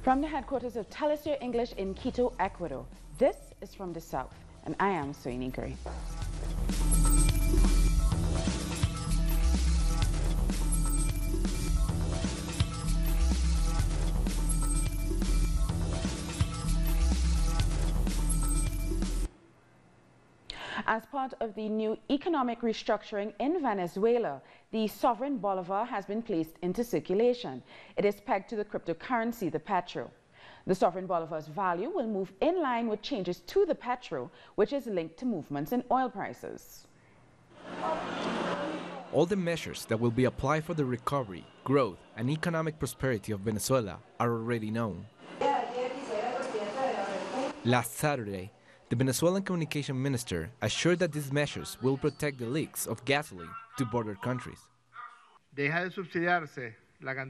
From the headquarters of Telesur English in Quito, Ecuador, this is From the South, and I am Soini Gray. As part of the new economic restructuring in Venezuela, the Sovreign Bolivar has been placed into circulation. It is pegged to the cryptocurrency, the Petro. The Sovreign Bolivar's value will move in line with changes to the Petro, which is linked to movements in oil prices. All the measures that will be applied for the recovery, growth, and economic prosperity of Venezuela are already known. Last Saturday, the Venezuelan communication minister assured that these measures will protect the leaks of gasoline to border countries.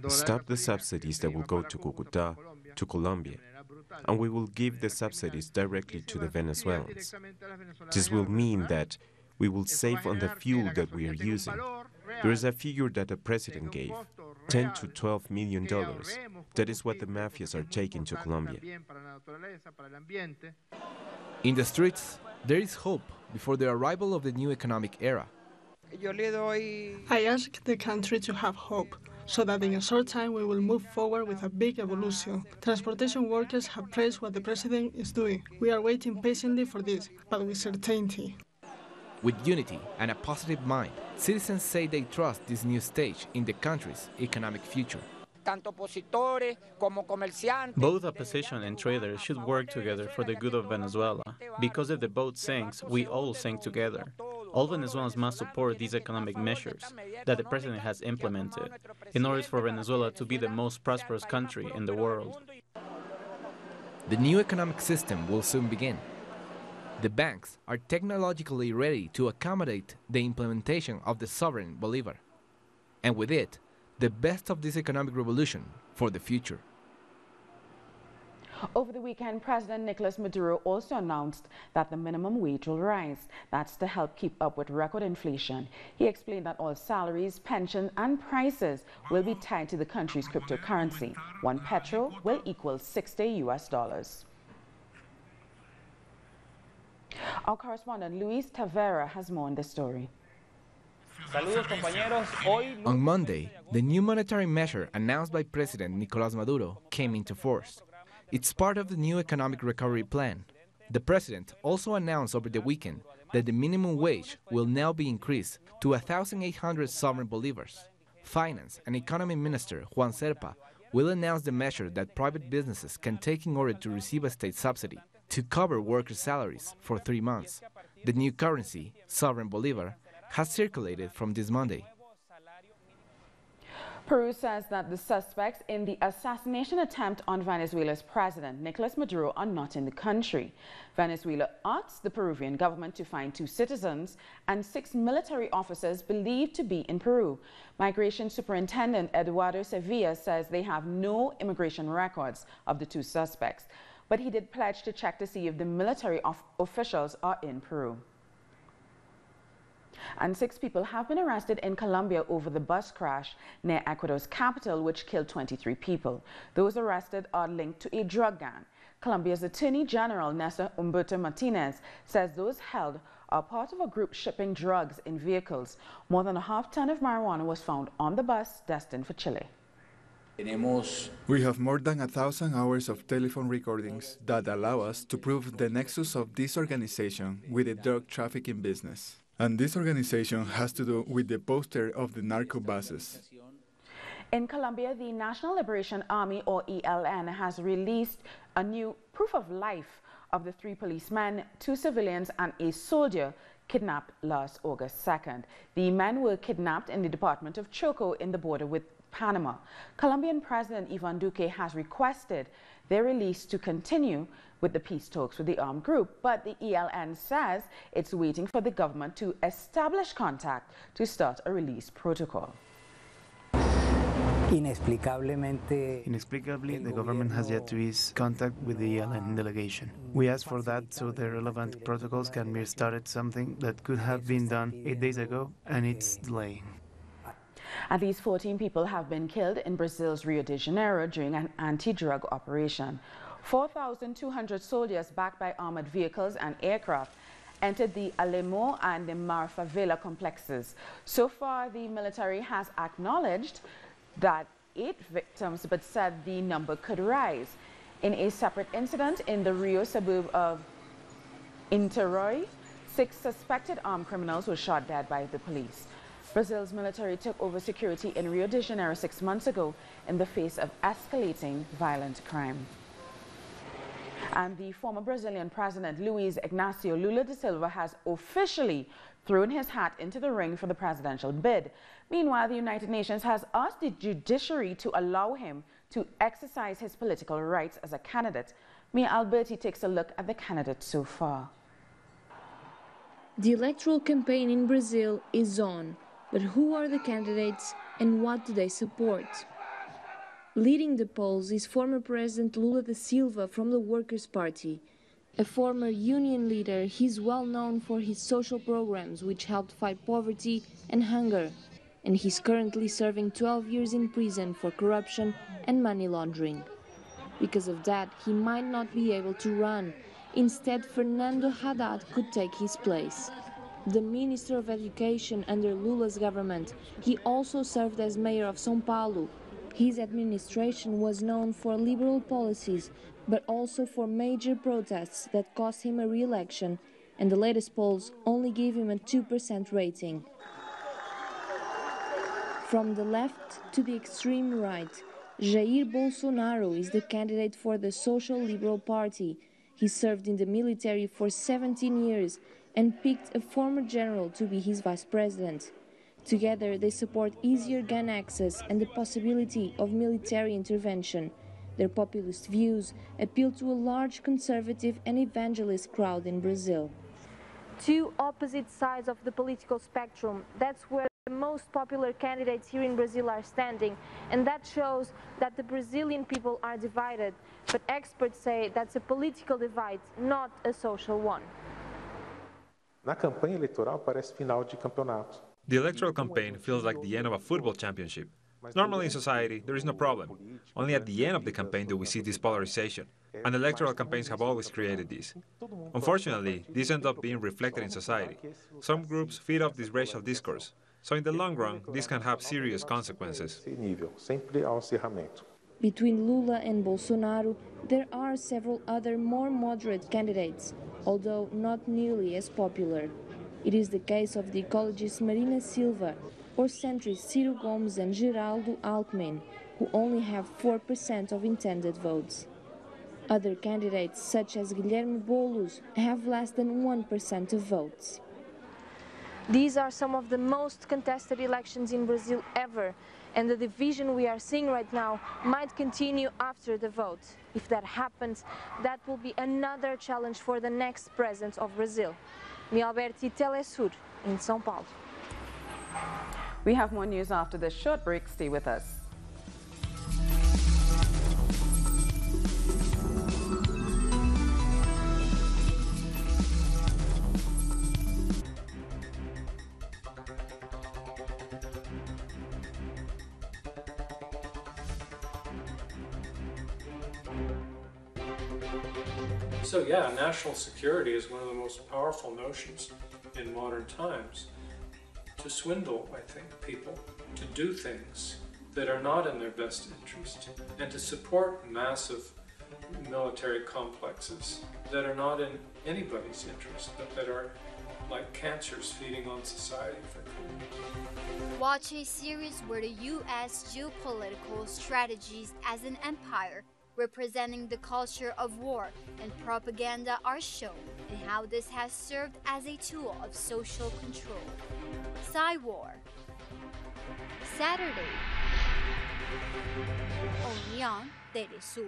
Stop the subsidies that will go to Cúcuta, to Colombia, and we will give the subsidies directly to the Venezuelans. This will mean that we will save on the fuel that we are using. There is a figure that the president gave, $10 to $12 million. That is what the mafias are taking to Colombia. In the streets, there is hope before the arrival of the new economic era. I ask the country to have hope, so that in a short time we will move forward with a big evolution. Transportation workers have praised what the president is doing. We are waiting patiently for this, but with certainty. With unity and a positive mind, citizens say they trust this new stage in the country's economic future. Both opposition and traders should work together for the good of Venezuela, because if the boat sinks, we all sink together. All Venezuelans must support these economic measures that the president has implemented in order for Venezuela to be the most prosperous country in the world. The new economic system will soon begin. The banks are technologically ready to accommodate the implementation of the Sovreign Bolivar, and with it, the best of this economic revolution for the future. Over the weekend, President Nicolas Maduro also announced that the minimum wage will rise. That's to help keep up with record inflation. He explained that all salaries, pensions, and prices will be tied to the country's cryptocurrency. One Petro will equal $60 US. Our correspondent Luis Tavera has more on this story. On Monday, the new monetary measure announced by President Nicolas Maduro came into force. It's part of the new economic recovery plan. The president also announced over the weekend that the minimum wage will now be increased to 1,800 sovereign bolivars. Finance and Economy Minister Juan Serpa will announce the measure that private businesses can take in order to receive a state subsidy to cover workers' salaries for 3 months. The new currency, Sovereign Bolivar, has circulated from this Monday. Peru says that the suspects in the assassination attempt on Venezuela's president, Nicolas Maduro, are not in the country. Venezuela asked the Peruvian government to find 2 citizens and 6 military officers believed to be in Peru. Migration Superintendent Eduardo Sevilla says they have no immigration records of the 2 suspects, but he did pledge to check to see if the military officials are in Peru. And 6 people have been arrested in Colombia over the bus crash near Ecuador's capital, which killed 23 people. Those arrested are linked to a drug gang. Colombia's Attorney General, Néstor Humberto Martinez, says those held are part of a group shipping drugs in vehicles. More than a half ton of marijuana was found on the bus destined for Chile. We have more than 1,000 hours of telephone recordings that allow us to prove the nexus of this organization with the drug trafficking business. And this organization has to do with the poster of the narco buses. In Colombia, the National Liberation Army, or ELN, has released a new proof of life of the 3 policemen, 2 civilians, and a soldier kidnapped last August 2nd. The men were kidnapped in the department of Choco in the border with Panama. Colombian President Ivan Duque has requested their release to continue with the peace talks with the armed group, but the ELN says it's waiting for the government to establish contact to start a release protocol. Inexplicably, the government has yet to ease contact with the ELN delegation. We asked for that so the relevant protocols can be started, something that could have been done 8 days ago, and it's delaying. At least 14 people have been killed in Brazil's Rio de Janeiro during an anti-drug operation. 4,200 soldiers backed by armored vehicles and aircraft entered the Alemo and the Mar Favela complexes. So far, the military has acknowledged that 8 victims, but said the number could rise. In a separate incident in the Rio suburb of Niterói, 6 suspected armed criminals were shot dead by the police. Brazil's military took over security in Rio de Janeiro 6 months ago in the face of escalating violent crime. And the former Brazilian president, Luiz Inácio Lula da Silva, has officially thrown his hat into the ring for the presidential bid. Meanwhile, the United Nations has asked the judiciary to allow him to exercise his political rights as a candidate. Mia Alberti takes a look at the candidates so far. The electoral campaign in Brazil is on, but who are the candidates and what do they support? Leading the polls is former President Lula da Silva from the Workers' Party. A former union leader, he is well known for his social programs which helped fight poverty and hunger, and he's currently serving 12 years in prison for corruption and money laundering. Because of that, he might not be able to run. Instead, Fernando Haddad could take his place. The Minister of Education under Lula's government, he also served as mayor of São Paulo. His administration was known for liberal policies, but also for major protests that cost him a re-election, and the latest polls only give him a 2% rating. From the left to the extreme right, Jair Bolsonaro is the candidate for the Social Liberal Party. He served in the military for 17 years and picked a former general to be his vice president. Together, they support easier gun access and the possibility of military intervention. Their populist views appeal to a large conservative and evangelist crowd in Brazil. Two opposite sides of the political spectrum, that's where the most popular candidates here in Brazil are standing, and that shows that the Brazilian people are divided. But experts say that's a political divide, not a social one. Na campanha eleitoral parece final de campeonato. The electoral campaign feels like the end of a football championship. Normally in society, there is no problem. Only at the end of the campaign do we see this polarization, and electoral campaigns have always created this. Unfortunately, this ends up being reflected in society. Some groups feed off this racial discourse, so in the long run, this can have serious consequences. Between Lula and Bolsonaro, there are several other more moderate candidates, although not nearly as popular. It is the case of the ecologist Marina Silva or centrist Ciro Gomes and Geraldo Alckmin, who only have 4% of intended votes. Other candidates, such as Guilherme Boulos, have less than 1% of votes. These are some of the most contested elections in Brazil ever, and the division we are seeing right now might continue after the vote. If that happens, that will be another challenge for the next president of Brazil. Mia Alberti, Telesur, in São Paulo. We have more news after this short break. Stay with us. So yeah, national security is one of the most powerful notions in modern times. To swindle, I think, people, to do things that are not in their best interest, and to support massive military complexes that are not in anybody's interest, but that are like cancers feeding on society. Watch a series where the U.S. geopolitical strategies as an empire representing the culture of war and propaganda are shown, and how this has served as a tool of social control. War. Saturday, only on Telesur.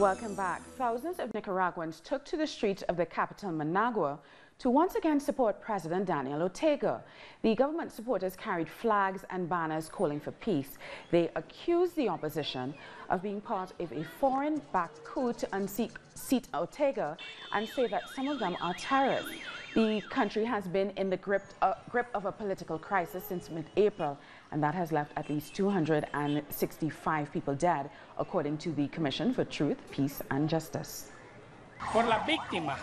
Welcome back. Thousands of Nicaraguans took to the streets of the capital, Managua, to once again support President Daniel Ortega. The government supporters carried flags and banners calling for peace. They accused the opposition of being part of a foreign-backed coup to unseat Ortega and say that some of them are terrorists. The country has been in the grip of a political crisis since mid-April, and that has left at least 265 people dead, according to the Commission for Truth, Peace and Justice.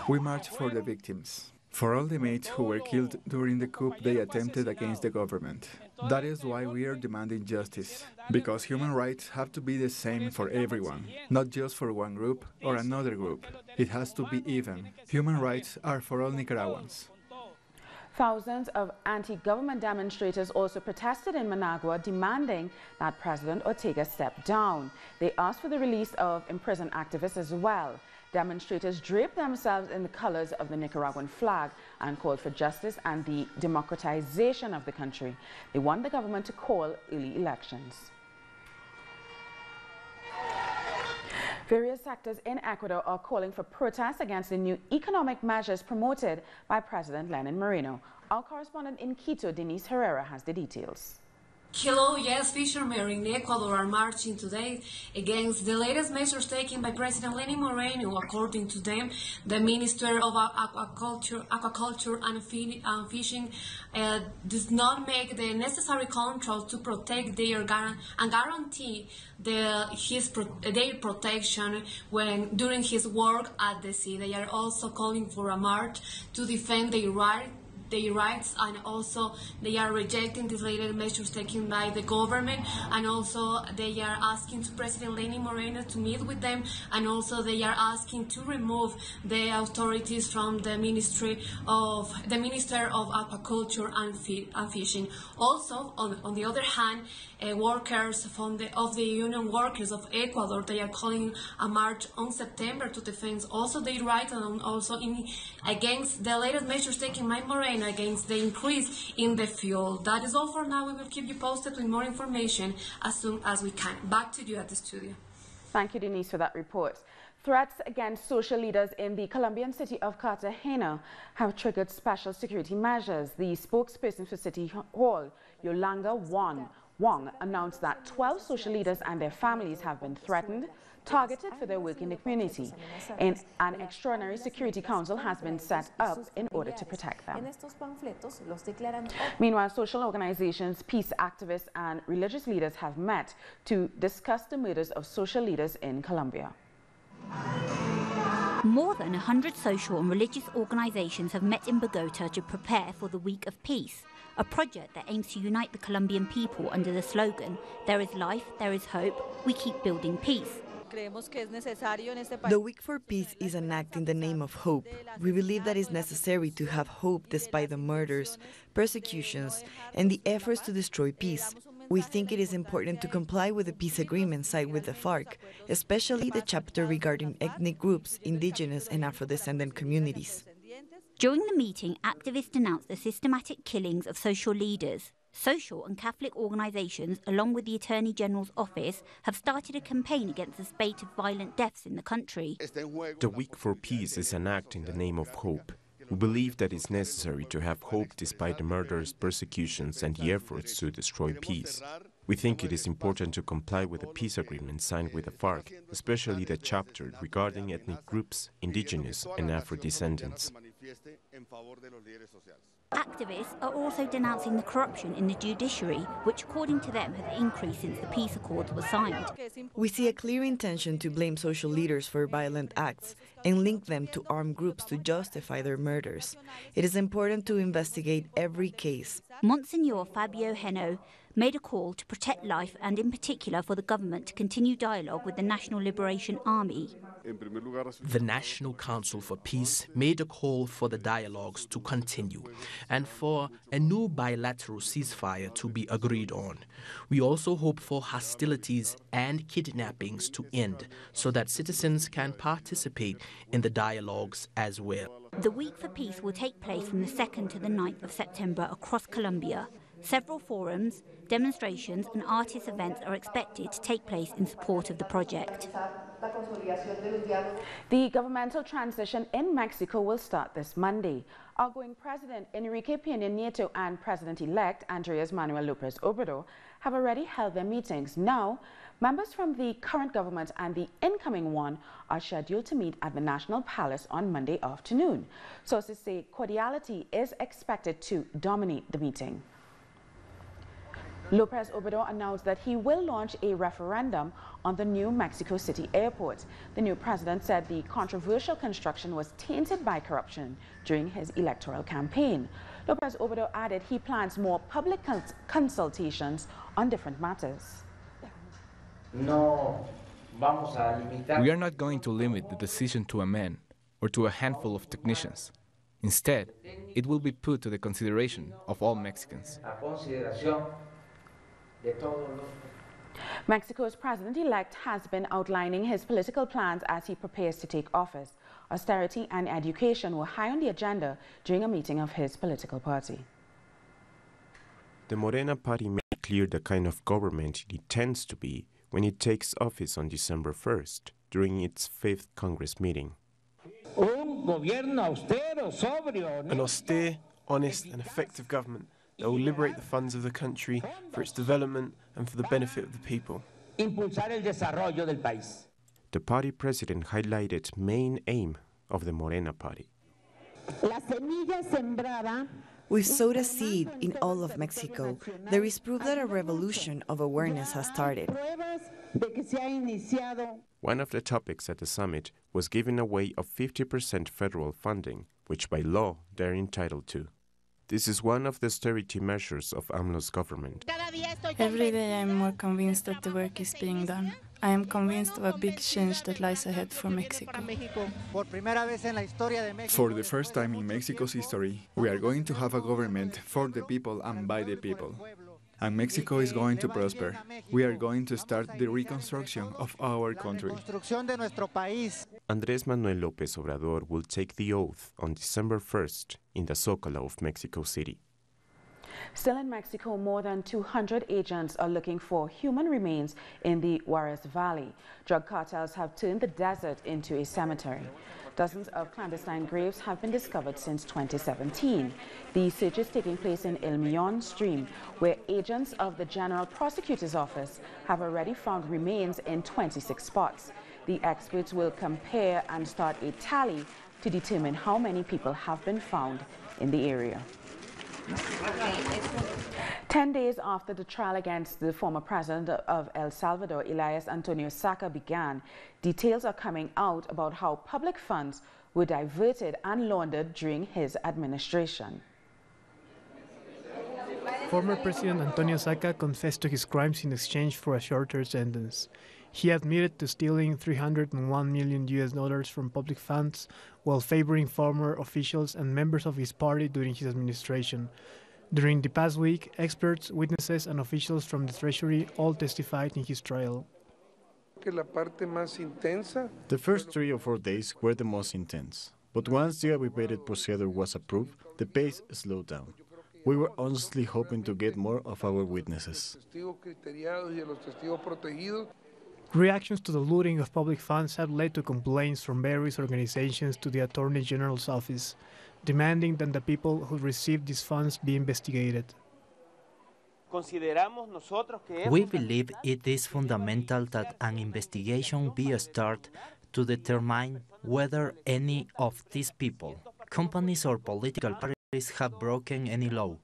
We march for the victims, for all the mates who were killed during the coup they attempted against the government. That is why we are demanding justice, because human rights have to be the same for everyone, not just for one group or another group. It has to be even. Human rights are for all Nicaraguans. Thousands of anti-government demonstrators also protested in Managua, demanding that President Ortega step down. They asked for the release of imprisoned activists as well. Demonstrators draped themselves in the colors of the Nicaraguan flag and called for justice and the democratization of the country. They want the government to call early elections. Various sectors in Ecuador are calling for protests against the new economic measures promoted by President Lenin Moreno. Our correspondent in Quito, Denise Herrera, has the details. Hello, yes, fishermen in Ecuador are marching today against the latest measures taken by President Lenin Moreno. According to them, the Minister of Aquaculture and Fishing does not make the necessary control to protect their and guarantee their protection during his work at the sea. They are also calling for a march to defend their rights, and also they are rejecting these latest measures taken by the government, and also they are asking to President Lenin Moreno to meet with them, and also they are asking to remove the authorities from the Minister of Aquaculture and Fishing. Also, on the other hand, workers of the Union Workers of Ecuador, they are calling a march on September to defend also their rights, and also against the latest measures taken by Moreno against the increase in the fuel. That is all for now. We will keep you posted with more information as soon as we can. Back to you at the studio. Thank you, Denise, for that report. Threats against social leaders in the Colombian city of Cartagena have triggered special security measures. The spokesperson for City Hall, Yolanda Wong, announced that 12 social leaders and their families have been threatened, targeted for their work in the community. And an extraordinary security council has been set up in order to protect them. Meanwhile, social organizations, peace activists and religious leaders have met to discuss the murders of social leaders in Colombia. More than 100 social and religious organizations have met in Bogota to prepare for the Week of Peace, a project that aims to unite the Colombian people under the slogan, "There is life, there is hope, we keep building peace." The Week for Peace is an act in the name of hope. We believe that it's necessary to have hope despite the murders, persecutions, and the efforts to destroy peace. We think it is important to comply with the peace agreement signed with the FARC, especially the chapter regarding ethnic groups, indigenous and Afro-descendant communities. During the meeting, activists denounced the systematic killings of social leaders. Social and Catholic organisations, along with the Attorney General's office, have started a campaign against the spate of violent deaths in the country. The Week for Peace is an act in the name of hope. We believe that it's necessary to have hope despite the murders, persecutions and the efforts to destroy peace. We think it is important to comply with the peace agreement signed with the FARC, especially the chapter regarding ethnic groups, indigenous and Afro-descendants. Activists are also denouncing the corruption in the judiciary, which according to them has increased since the peace accords were signed. We see a clear intention to blame social leaders for violent acts and link them to armed groups to justify their murders. It is important to investigate every case. Monsignor Fabio Heno made a call to protect life and in particular for the government to continue dialogue with the National Liberation Army. The National Council for Peace made a call for the dialogues to continue and for a new bilateral ceasefire to be agreed on. We also hope for hostilities and kidnappings to end so that citizens can participate in the dialogues as well. The Week for Peace will take place from the 2nd to the 9th of September across Colombia. Several forums, demonstrations and artist events are expected to take place in support of the project. The governmental transition in Mexico will start this Monday. Outgoing President Enrique Peña Nieto and President-elect Andrés Manuel López Obrador have already held their meetings. Now, members from the current government and the incoming one are scheduled to meet at the National Palace on Monday afternoon. Sources say cordiality is expected to dominate the meeting. López Obrador announced that he will launch a referendum on the new Mexico City airport. The new president said the controversial construction was tainted by corruption during his electoral campaign. López Obrador added he plans more public consultations on different matters. We are not going to limit the decision to a man or to a handful of technicians. Instead, it will be put to the consideration of all Mexicans. Mexico's president-elect has been outlining his political plans as he prepares to take office. Austerity and education were high on the agenda during a meeting of his political party. The Morena party made clear the kind of government it intends to be when it takes office on December 1st, during its 5th Congress meeting. An austere, honest and effective government that will liberate the funds of the country for its development and for the benefit of the people. The party president highlighted main aim of the Morena party. We've sowed a seed in all of Mexico. There is proof that a revolution of awareness has started. One of the topics at the summit was giving away of 50% federal funding, which by law they're entitled to. This is one of the austerity measures of AMLO's government. Every day I am more convinced that the work is being done. I am convinced of a big change that lies ahead for Mexico. For the first time in Mexico's history, we are going to have a government for the people and by the people. And Mexico is going to prosper. We are going to start the reconstruction of our country. Andrés Manuel López Obrador will take the oath on December 1st in the Zócalo of Mexico City. Still in Mexico, more than 200 agents are looking for human remains in the Juarez Valley. Drug cartels have turned the desert into a cemetery. Dozens of clandestine graves have been discovered since 2017. The search is taking place in El Millón Stream, where agents of the General Prosecutor's Office have already found remains in 26 spots. The experts will compare and start a tally to determine how many people have been found in the area. 10 days after the trial against the former president of El Salvador, Elias Antonio Saca, began, details are coming out about how public funds were diverted and laundered during his administration. Former President Antonio Saca confessed to his crimes in exchange for a shorter sentence. He admitted to stealing $301 million from public funds while favoring former officials and members of his party during his administration. During the past week, experts, witnesses, and officials from the Treasury all testified in his trial. The first 3 or 4 days were the most intense, but once the abbreviated procedure was approved, the pace slowed down. We were honestly hoping to get more of our witnesses. Reactions to the looting of public funds have led to complaints from various organizations to the Attorney General's office, demanding that the people who received these funds be investigated. We believe it is fundamental that an investigation be started to determine whether any of these people, companies or political parties have broken any law.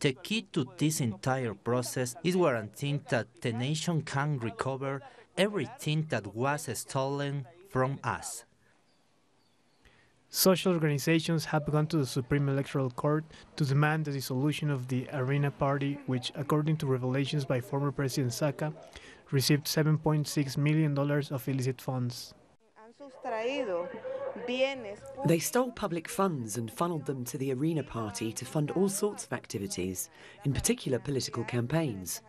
The key to this entire process is guaranteeing that the nation can recover everything that was stolen from us. Social organizations have gone to the Supreme Electoral Court to demand the dissolution of the Arena Party, which, according to revelations by former President Saca, received $7.6 million of illicit funds. They stole public funds and funneled them to the Arena Party to fund all sorts of activities, in particular political campaigns.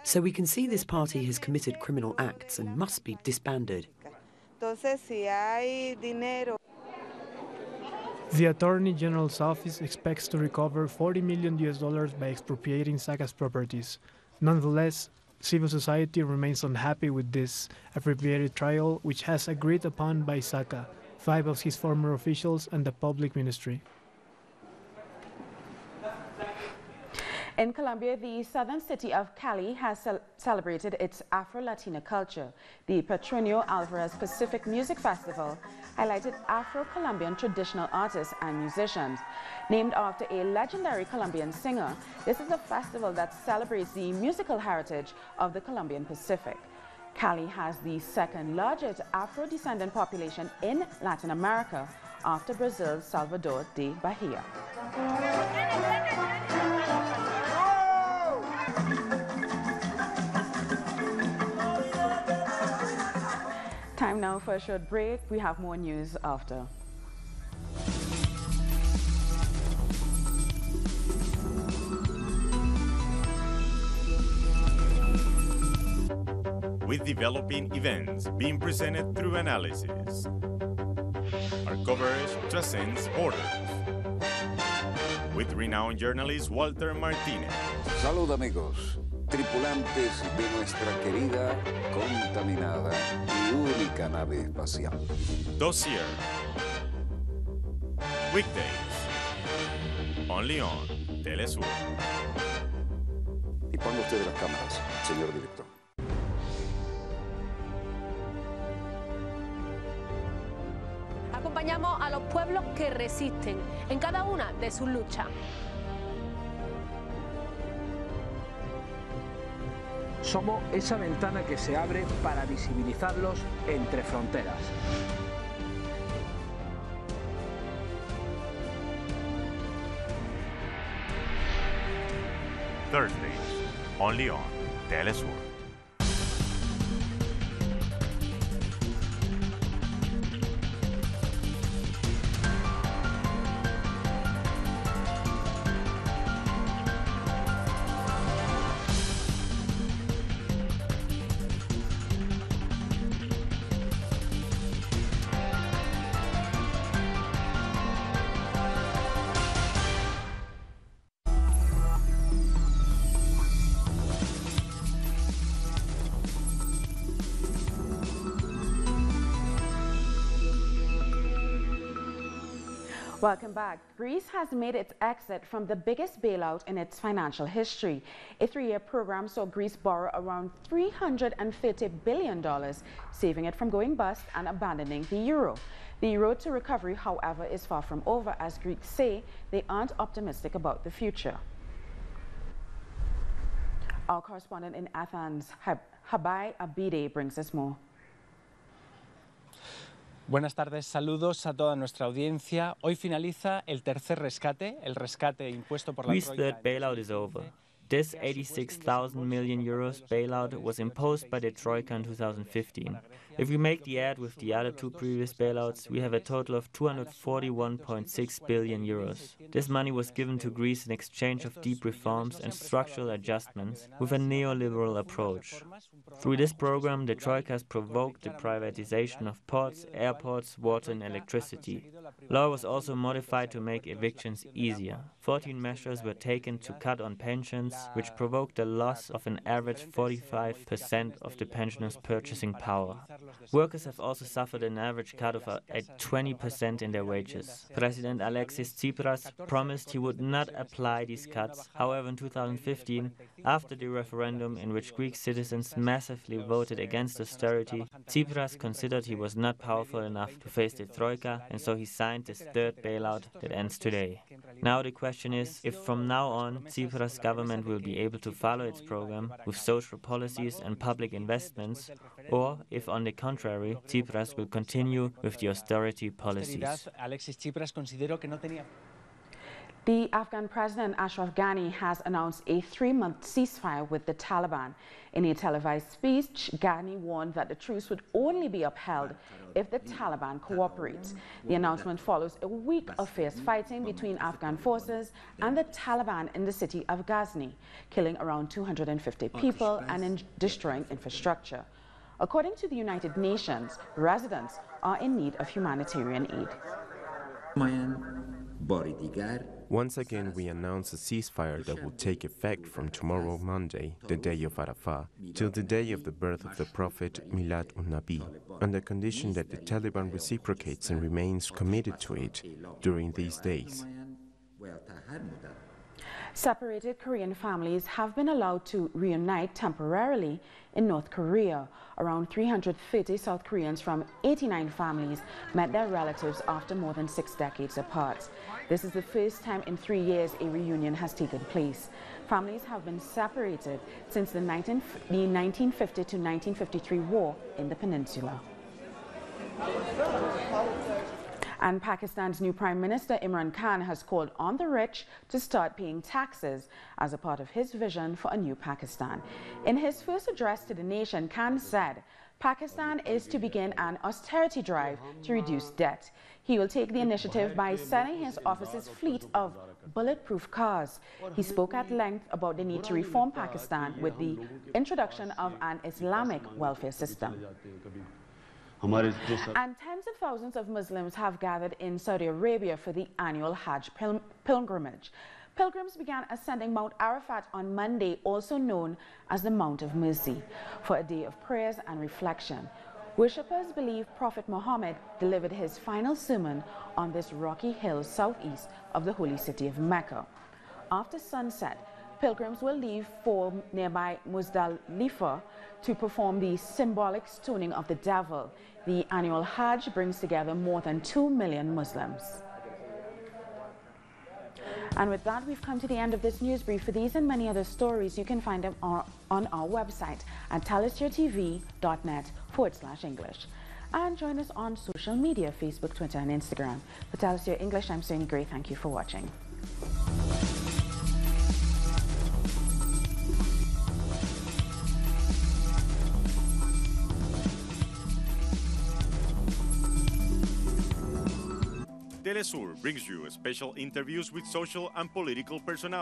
So we can see this party has committed criminal acts and must be disbanded. The Attorney General's office expects to recover $40 million by expropriating Saca's properties. Nonetheless, Civil society remains unhappy with this abbreviated trial, which has agreed upon by Saca, 5 of his former officials, and the public ministry. In Colombia, the southern city of Cali has celebrated its Afro-Latina culture. The Petro Alvarez Pacific Music Festival highlighted Afro-Colombian traditional artists and musicians. Named after a legendary Colombian singer, this is a festival that celebrates the musical heritage of the Colombian Pacific. Cali has the second largest Afro-descendant population in Latin America after Brazil's Salvador de Bahia. Time now for a short break. We have more news after. With developing events being presented through analysis, our coverage transcends borders. With renowned journalist Walter Martinez. Salud, amigos. Tripulantes de nuestra querida, contaminada y única nave espacial. Dossier. Weekdays. Only on Telesur. Y ponga usted las cámaras, señor director. Acompañamos a los pueblos que resisten en cada una de sus luchas. Somos esa ventana que se abre para visibilizarlos entre fronteras. Thursdays, only on Telesur. Welcome back. Greece has made its exit from the biggest bailout in its financial history. A 3-year program saw Greece borrow around $330 billion, saving it from going bust and abandoning the euro. The road to recovery, however, is far from over, as Greeks say they aren't optimistic about the future. Our correspondent in Athens, Habai Abide, brings us more. Buenas tardes, saludos a toda nuestra audiencia. Hoy finaliza el tercer rescate, el rescate impuesto por la Greece's third bailout is over. This 86,000 million euros bailout was imposed by the Troika in 2015. If we make the add with the other two previous bailouts, we have a total of 241.6 billion euros. This money was given to Greece in exchange of deep reforms and structural adjustments with a neoliberal approach. Through this program, the Troika has provoked the privatization of ports, airports, water and electricity. Law was also modified to make evictions easier. 14 measures were taken to cut on pensions, which provoked a loss of an average 45% of the pensioners' purchasing power. Workers have also suffered an average cut of 20% in their wages. President Alexis Tsipras promised he would not apply these cuts. However, in 2015, after the referendum in which Greek citizens massively voted against austerity, Tsipras considered he was not powerful enough to face the Troika, and so he signed this third bailout that ends today. Now the question is if from now on Tsipras' government will be able to follow its program with social policies and public investments, or if on the contrary Tsipras will continue with the austerity policies. The Afghan President Ashraf Ghani has announced a 3-month ceasefire with the Taliban. In a televised speech, Ghani warned that the truce would only be upheld if the Taliban cooperates. The announcement follows a week of fierce fighting between Afghan forces and the Taliban in the city of Ghazni, killing around 250 people and destroying infrastructure. According to the United Nations, residents are in need of humanitarian aid. Once again, we announce a ceasefire that will take effect from tomorrow, Monday, the day of Arafah, till the day of the birth of the Prophet Milad un-Nabi, on the condition that the Taliban reciprocates and remains committed to it during these days. Separated Korean families have been allowed to reunite temporarily in North Korea. Around 330 South Koreans from 89 families met their relatives after more than 6 decades apart. This is the first time in 3 years a reunion has taken place. Families have been separated since the 1950 to 1953 war in the peninsula. And Pakistan's new Prime Minister Imran Khan has called on the rich to start paying taxes as a part of his vision for a new Pakistan. In his first address to the nation, Khan said Pakistan is to begin an austerity drive to reduce debt. He will take the initiative by selling his office's fleet of bulletproof cars. He spoke at length about the need to reform Pakistan with the introduction of an Islamic welfare system. And tens of thousands of Muslims have gathered in Saudi Arabia for the annual Hajj pilgrimage. Pilgrims began ascending Mount Arafat on Monday, also known as the Mount of Mercy, for a day of prayers and reflection. Worshippers believe Prophet Muhammad delivered his final sermon on this rocky hill southeast of the holy city of Mecca. After sunset, pilgrims will leave for nearby Muzdalifah to perform the symbolic stoning of the devil. The annual Hajj brings together more than 2 million Muslims. And with that, we've come to the end of this news brief. For these and many other stories, you can find them on our website at talisteertv.net/English. And join us on social media, Facebook, Twitter, and Instagram. For Talisteer English, I'm Sonia Gray. Thank you for watching. Telesur brings you special interviews with social and political personalities.